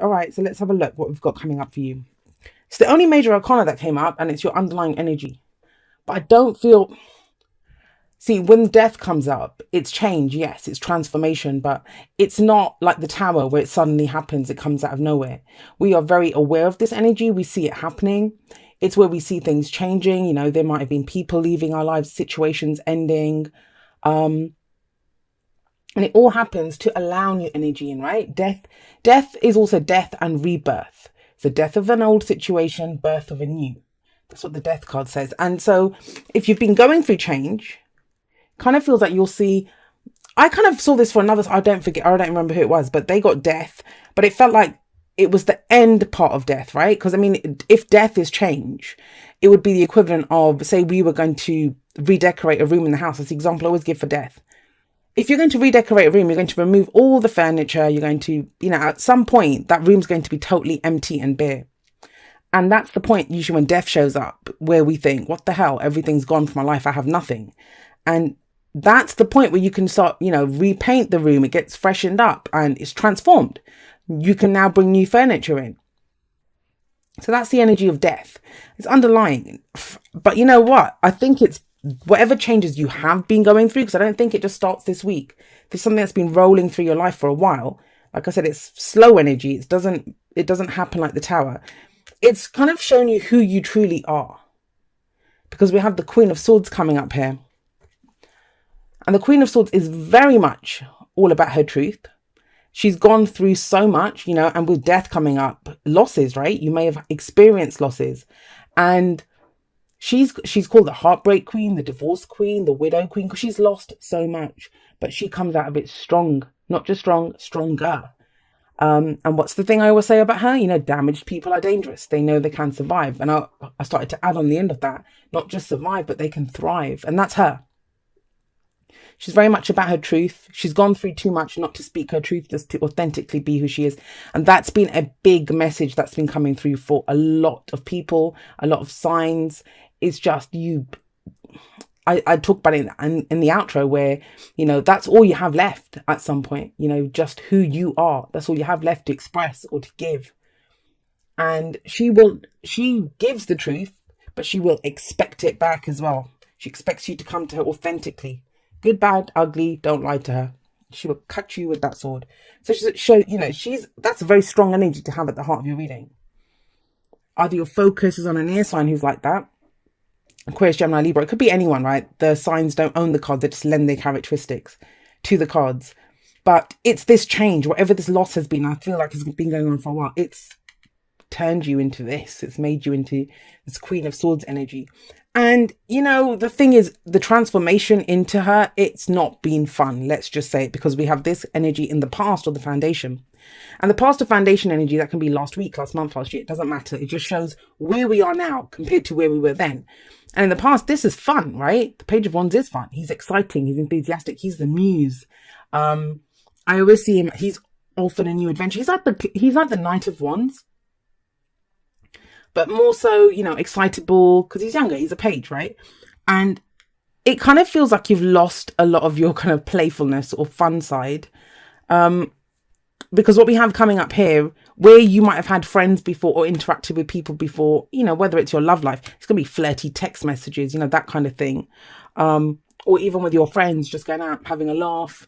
All right, so let's have a look what we've got coming up for you. It's the only major arcana that came up, and it's your underlying energy. But I don't feel. See, when death comes up, it's change, yes, it's transformation, but it's not like the tower where it suddenly happens, it comes out of nowhere. We are very aware of this energy, we see it happening. It's where we see things changing, there might have been people leaving our lives, situations ending. And it all happens to allow new energy in, right? Death is also death and rebirth. It's the death of an old situation, birth of a new. That's what the death card says. And so if you've been going through change, kind of feels like you'll see. I kind of saw this for another. I don't remember who it was, but they got death. But it felt like it was the end part of death, right? Because I mean, if death is change, it would be the equivalent of, say, we were going to redecorate a room in the house. That's the example I always give for death. If you're going to redecorate a room, you're going to remove all the furniture. You're going to, at some point, that room's going to be totally empty and bare. And that's the point usually when death shows up, where we think, what the hell? Everything's gone from my life. I have nothing. And that's the point where you can start, repaint the room. It gets freshened up and it's transformed. You can now bring new furniture in. So that's the energy of death. It's underlying. But you know what? I think it's whatever changes you have been going through, because I don't think it just starts this week. There's something that's been rolling through your life for a while. Like I said, it's slow energy. It doesn't happen like the tower. It's kind of shown you who you truly are. Because we have the Queen of Swords coming up here. And the Queen of Swords is very much all about her truth. She's gone through so much, and with death coming up, losses, right? You may have experienced losses. And she's called the Heartbreak Queen, the Divorce Queen, the Widow Queen, because she's lost so much. But she comes out of it strong, not just strong, stronger. And what's the thing I always say about her? Damaged people are dangerous. They know they can survive. And I started to add on the end of that, not just survive, but they can thrive. And that's her. She's very much about her truth. She's gone through too much not to speak her truth, just to authentically be who she is. And that's been a big message that's been coming through for a lot of people, a lot of signs. It's just you. I talk about it in the outro where, that's all you have left at some point, just who you are. That's all you have left to express or to give. And she gives the truth, but she will expect it back as well. She expects you to come to her authentically. Good, bad, ugly, don't lie to her. She will cut you with that sword. So that's a very strong energy to have at the heart of your reading. Either your focus is on an air sign who's like that, Aquarius, Gemini, Libra. It could be anyone, right? The signs don't own the cards. They just lend their characteristics to the cards. But it's this change, whatever this loss has been. I feel like it's been going on for a while. It's turned you into this. It's made you into this Queen of Swords energy. And, the thing is, the transformation into her, it's not been fun. Let's just say it, because we have this energy in the past or the foundation. And the past or foundation energy, that can be last week, last month, last year. It doesn't matter. It just shows where we are now compared to where we were then. And in the past, this is fun, right? The Page of Wands is fun. He's exciting. He's enthusiastic. He's the muse. I always see him. He's often a new adventure. He's like the Knight of Wands. But more so, excitable, because he's younger. He's a page, right? And it kind of feels like you've lost a lot of your kind of playfulness or fun side. Because what we have coming up here, where you might have had friends before or interacted with people before, whether it's your love life, it's going to be flirty text messages, that kind of thing. Or even with your friends, just going out, having a laugh.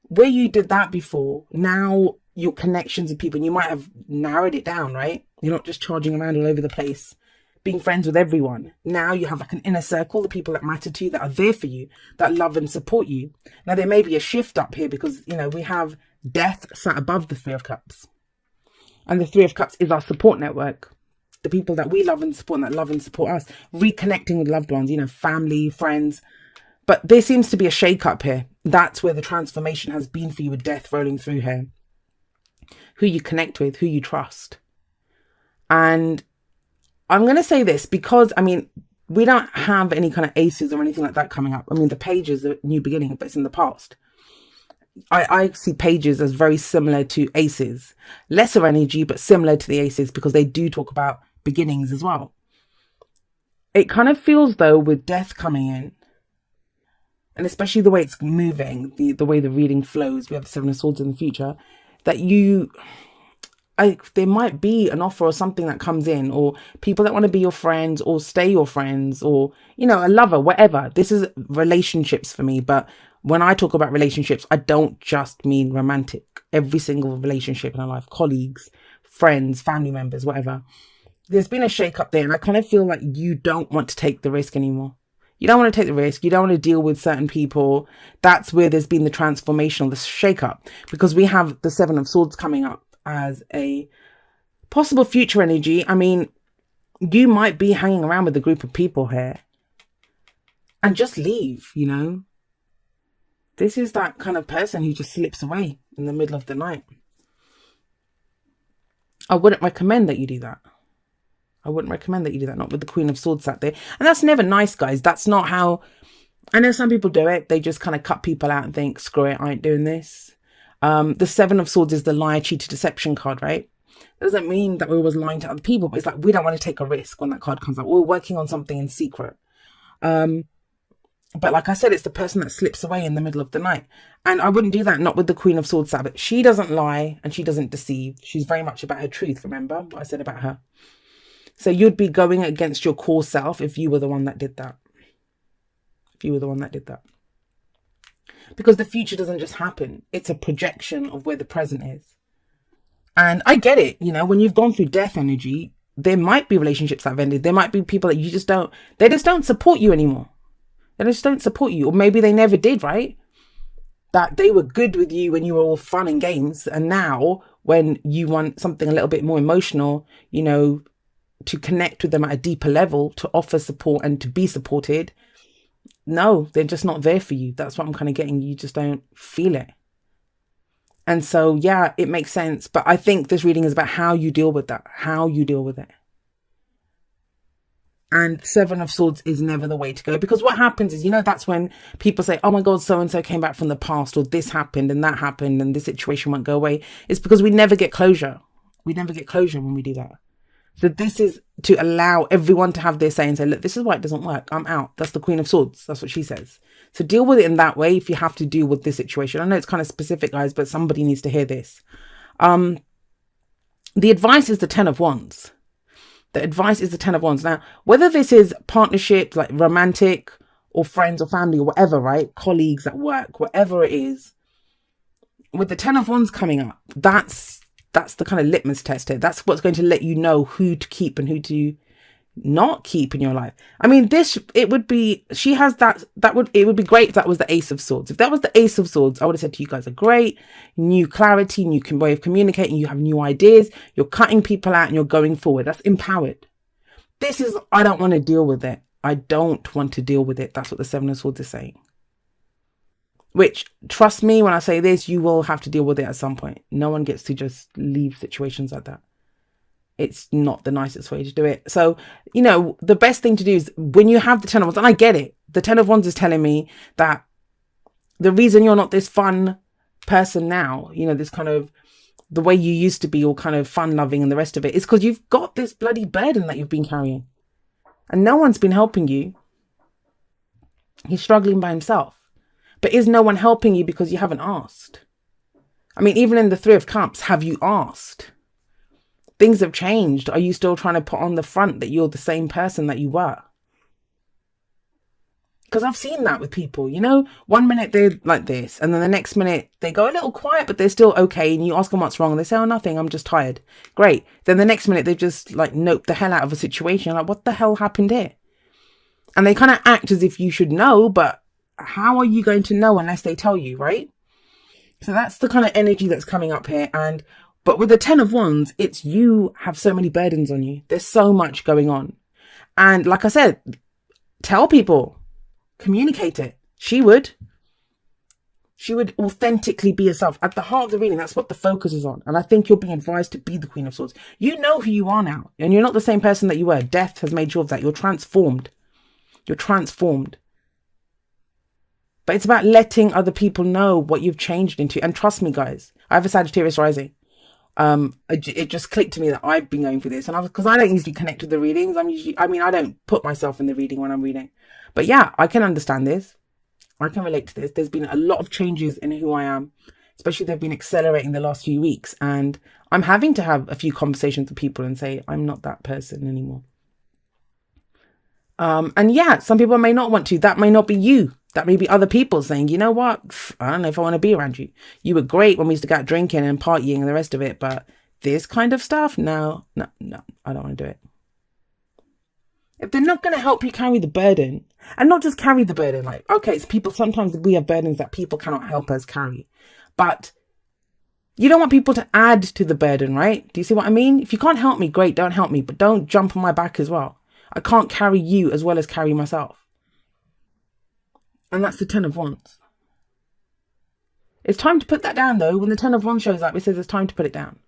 Where you did that before, now your connections with people, and you might have narrowed it down, right? You're not just charging around all over the place, being friends with everyone. Now you have like an inner circle, the people that matter to you, that are there for you, that love and support you. Now there may be a shift up here because, we have death sat above the Three of Cups. And the Three of Cups is our support network. The people that we love and support, and that love and support us. Reconnecting with loved ones, family, friends. But there seems to be a shake up here. That's where the transformation has been for you, with death rolling through here. Who you connect with, who you trust. And I'm going to say this because, we don't have any kind of aces or anything like that coming up. The page is a new beginning, but it's in the past. I see pages as very similar to aces. Lesser energy, but similar to the aces because they do talk about beginnings as well. It kind of feels, though, with death coming in, and especially the way it's moving, the way the reading flows, we have the Seven of Swords in the future, that there might be an offer or something that comes in, or people that want to be your friends or stay your friends, or, you know, a lover, whatever. This is relationships for me. But when I talk about relationships, I don't just mean romantic. Every single relationship in our life, colleagues, friends, family members, whatever. There's been a shake up there, and I kind of feel like you don't want to take the risk anymore. You don't want to take the risk. You don't want to deal with certain people. That's where there's been the transformation, the shake up, because we have the Seven of Swords coming up as a possible future energy. I mean, you might be hanging around with a group of people here and just leave, you know. This is that kind of person who just slips away in the middle of the night. I wouldn't recommend that you do that. I wouldn't recommend that you do that, not with the Queen of Swords sat there. And that's never nice, guys. That's not how... I know some people do it. They just kind of cut people out and think, screw it, I ain't doing this. The Seven of Swords is the liar, cheater, deception card, right? It doesn't mean that we're always lying to other people, but it's like we don't want to take a risk when that card comes up. We're working on something in secret. But like I said, it's the person that slips away in the middle of the night. And I wouldn't do that, not with the Queen of Swords sat. But she doesn't lie and she doesn't deceive. She's very much about her truth, remember what I said about her? So you'd be going against your core self if you were the one that did that. If you were the one that did that. Because the future doesn't just happen. It's a projection of where the present is. And I get it. You know, when you've gone through death energy, there might be relationships that have ended. There might be people that you just don't, they just don't support you anymore. They just don't support you. Or maybe they never did, right? That they were good with you when you were all fun and games. And now when you want something a little bit more emotional, you know, to connect with them at a deeper level, to offer support and to be supported, no, they're just not there for you. That's what I'm kind of getting. You just don't feel it. And so, yeah, it makes sense. But I think this reading is about how you deal with that, how you deal with it. And Seven of Swords is never the way to go, because what happens is, you know, that's when people say, oh my God, so-and-so came back from the past, or this happened and that happened and this situation won't go away. It's because we never get closure. We never get closure when we do that. So this is to allow everyone to have their say and say, look, this is why it doesn't work. I'm out. That's the Queen of Swords. That's what she says. So deal with it in that way if you have to deal with this situation. I know it's kind of specific, guys, but somebody needs to hear this. The advice is the Ten of Wands. The advice is the Ten of Wands. Now, whether this is partnership, like romantic or friends or family or whatever, right? Colleagues at work, whatever it is. With the Ten of Wands coming up, that's the kind of litmus test here. That's what's going to let you know who to keep and who to not keep in your life. I mean, it would be great if that was the Ace of Swords. If that was the Ace of Swords, I would have said to you guys are great, new clarity, new way of communicating, you have new ideas, you're cutting people out and you're going forward. That's empowered. This is, I don't want to deal with it. I don't want to deal with it. That's what the Seven of Swords is saying. Which, trust me when I say this, you will have to deal with it at some point. No one gets to just leave situations like that. It's not the nicest way to do it. So, you know, the best thing to do is when you have the Ten of Wands, and I get it. The Ten of Wands is telling me that the reason you're not this fun person now, you know, this kind of, the way you used to be, all kind of fun loving and the rest of it, is because you've got this bloody burden that you've been carrying. And no one's been helping you. He's struggling by himself. But is no one helping you because you haven't asked? I mean, even in the Three of Cups, have you asked? Things have changed. Are you still trying to put on the front that you're the same person that you were? Because I've seen that with people, you know, one minute they're like this and then the next minute they go a little quiet, but they're still okay. And you ask them what's wrong and they say, oh, nothing, I'm just tired. Great. Then the next minute they just like nope the hell out of a situation. Like, what the hell happened here? And they kind of act as if you should know, but how are you going to know unless they tell you, right? So that's the kind of energy that's coming up here. But with the Ten of Wands, it's you have so many burdens on you. There's so much going on. And like I said, tell people, communicate it. She would authentically be herself. At the heart of the reading, that's what the focus is on. And I think you're being advised to be the Queen of Swords. You know who you are now. And you're not the same person that you were. Death has made sure of that. You're transformed. You're transformed. But it's about letting other people know what you've changed into. And trust me, guys, I have a Sagittarius rising. It just clicked to me that I've been going through this. And because I don't usually connect with the readings. I don't put myself in the reading when I'm reading. But yeah, I can understand this. I can relate to this. There's been a lot of changes in who I am especially they've been accelerating the last few weeks. And I'm having to have a few conversations with people and say, I'm not that person anymore. And yeah, some people may not want to. That may not be you. That may be other people saying, you know what? I don't know if I want to be around you. You were great when we used to go out drinking and partying and the rest of it. But this kind of stuff, no, I don't want to do it. If they're not going to help you carry the burden, and not just carry the burden, like, okay, it's people, sometimes we have burdens that people cannot help us carry. But you don't want people to add to the burden, right? Do you see what I mean? If you can't help me, great, don't help me. But don't jump on my back as well. I can't carry you as well as carry myself. And that's the 10 of Wands. It's time to put that down, though. When the 10 of Wands shows up, it says it's time to put it down.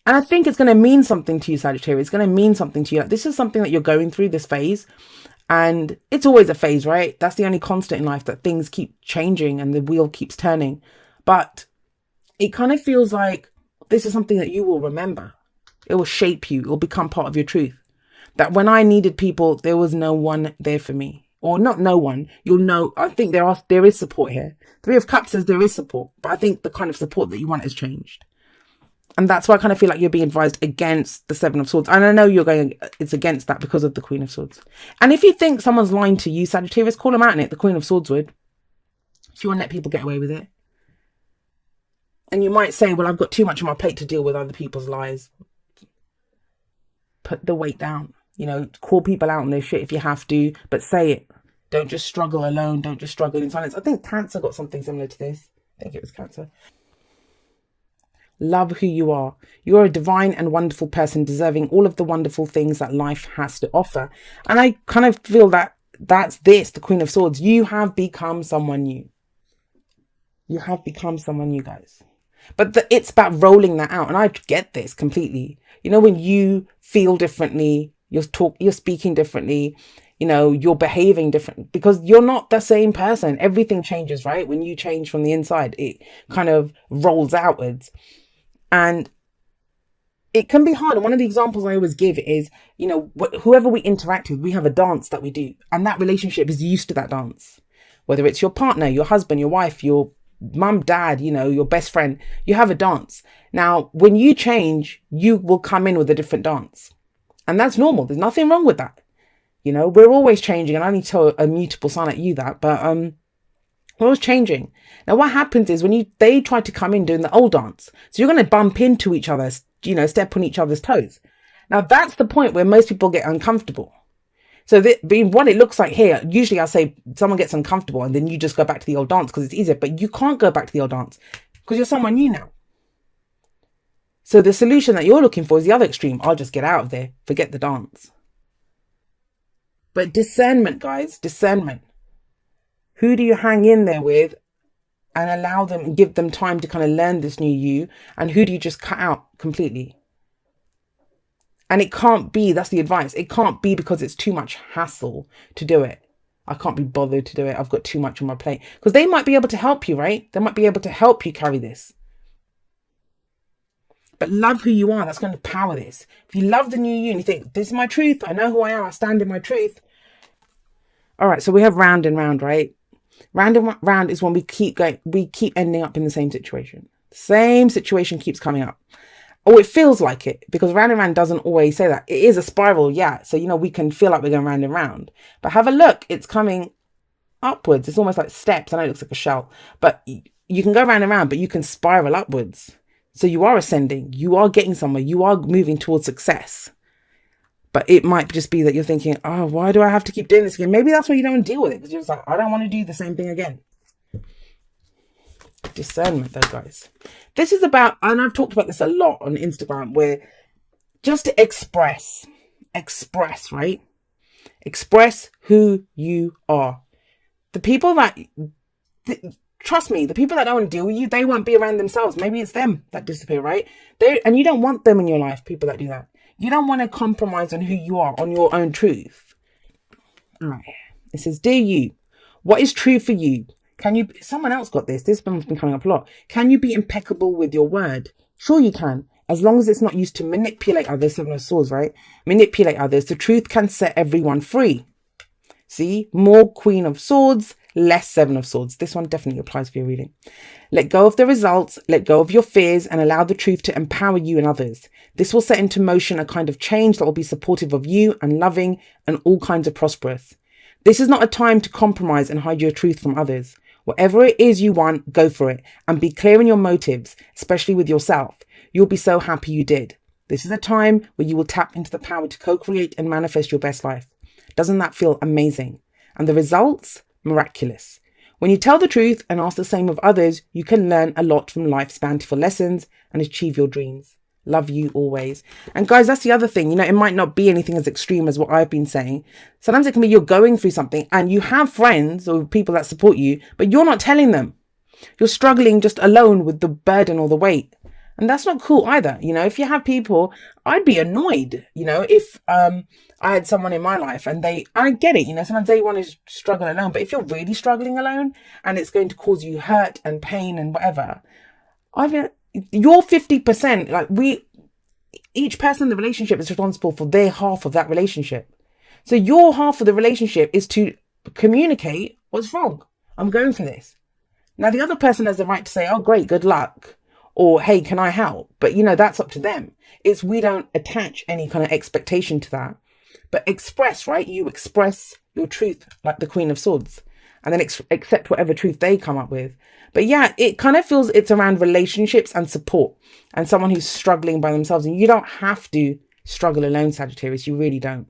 And I think it's going to mean something to you, Sagittarius. It's going to mean something to you. Like, this is something that you're going through, this phase. And it's always a phase, right? That's the only constant in life, that things keep changing and the wheel keeps turning. But it kind of feels like this is something that you will remember. It will shape you. It will become part of your truth. That when I needed people, there was no one there for me. Or not no one. You'll know. I think there is support here. 3 of Cups says there is support. But I think the kind of support that you want has changed. And that's why I kind of feel like you're being advised against the 7 of Swords. And I know it's against that because of the Queen of Swords. And if you think someone's lying to you, Sagittarius, call them out in it. The Queen of Swords would. She won't let people get away with it. And you might say, well, I've got too much on my plate to deal with other people's lies. Put the weight down. You know, call people out on their shit if you have to, but say it. Don't just struggle alone. Don't just struggle in silence. I think Cancer got something similar to this. I think it was Cancer. Love who you are. You're a divine and wonderful person, deserving all of the wonderful things that life has to offer. And I kind of feel that that's this, the Queen of Swords. You have become someone new. You have become someone new, guys. But it's about rolling that out. And I get this completely. You know, when you feel differently, you're speaking differently, you know, you're behaving different because you're not the same person. Everything changes, right? When you change from the inside, it kind of rolls outwards. And it can be hard. And one of the examples I always give is, you know, whoever we interact with, we have a dance that we do. And that relationship is used to that dance. Whether it's your partner, your husband, your wife, your mum, dad, you know, your best friend, you have a dance. Now, when you change, you will come in with a different dance. And that's normal. There's nothing wrong with that. You know, we're always changing. And I need to tell a mutable sign like you that, but we're always changing. Now, what happens is when they try to come in doing the old dance, so you're going to bump into each other, you know, step on each other's toes. Now, that's the point where most people get uncomfortable. So what it looks like here, usually I say someone gets uncomfortable and then you just go back to the old dance because it's easier, but you can't go back to the old dance because you're someone new now. So the solution that you're looking for is the other extreme. I'll just get out of there. Forget the dance. But discernment, guys, discernment. Who do you hang in there with and allow them and give them time to kind of learn this new you? And who do you just cut out completely? And it can't be, that's the advice. It can't be because it's too much hassle to do it. I can't be bothered to do it. I've got too much on my plate. Because they might be able to help you, right? They might be able to help you carry this. But love who you are. That's going to power this. If you love the new you and you think, this is my truth. I know who I am. I stand in my truth. All right. So we have round and round, right? Round and round is when we keep going. We keep ending up in the same situation. The same situation keeps coming up. Oh, it feels like it because round and round doesn't always say that. It is a spiral. Yeah. So, you know, we can feel like we're going round and round. But have a look. It's coming upwards. It's almost like steps. I know it looks like a shell. But you can go round and round, but you can spiral upwards. So you are ascending, you are getting somewhere, you are moving towards success. But it might just be that you're thinking, oh, why do I have to keep doing this again? Maybe that's why you don't want to deal with it. Because you're just like, I don't want to do the same thing again. Discernment though, guys. This is about, and I've talked about this a lot on Instagram, where just to express, right? Express who you are. The people that... Trust me, the people that don't want to deal with you, they won't be around themselves. Maybe it's them that disappear, right? And you don't want them in your life, people that do that. You don't want to compromise on who you are, on your own truth. All right. It says, dear you, what is true for you? Someone else got this. This one's been coming up a lot. Can you be impeccable with your word? Sure you can. As long as it's not used to manipulate others. 7 of Swords, right? Manipulate others. The truth can set everyone free. See? More Queen of Swords. less Seven of Swords. This one definitely applies for your reading. Let go of the results, let go of your fears, and allow the truth to empower you and others. This will set into motion a kind of change that will be supportive of you and loving and all kinds of prosperous. This is not a time to compromise and hide your truth from others. Whatever it is you want, go for it and be clear in your motives, especially with yourself. You'll be so happy you did. This is a time where you will tap into the power to co-create and manifest your best life. Doesn't that feel amazing? And the results? Miraculous. When you tell the truth and ask the same of others, you can learn a lot from life's bountiful lessons and achieve your dreams. Love you always. And guys, that's the other thing. You know, it might not be anything as extreme as what I've been saying. Sometimes it can be you're going through something and you have friends or people that support you, but you're not telling them. You're struggling just alone with the burden or the weight. And that's not cool either. You know, if you have people, I'd be annoyed, you know, if I had someone in my life and I get it, you know, sometimes they want to struggle alone. But if you're really struggling alone and it's going to cause you hurt and pain and whatever, you're 50%, like each person in the relationship is responsible for their half of that relationship. So your half of the relationship is to communicate what's wrong. I'm going for this. Now, the other person has the right to say, oh, great, good luck. Or, hey, can I help? But, you know, that's up to them. We don't attach any kind of expectation to that. But express, right? You express your truth like the Queen of Swords. And then accept whatever truth they come up with. But yeah, it kind of feels it's around relationships and support. And someone who's struggling by themselves. And you don't have to struggle alone, Sagittarius. You really don't.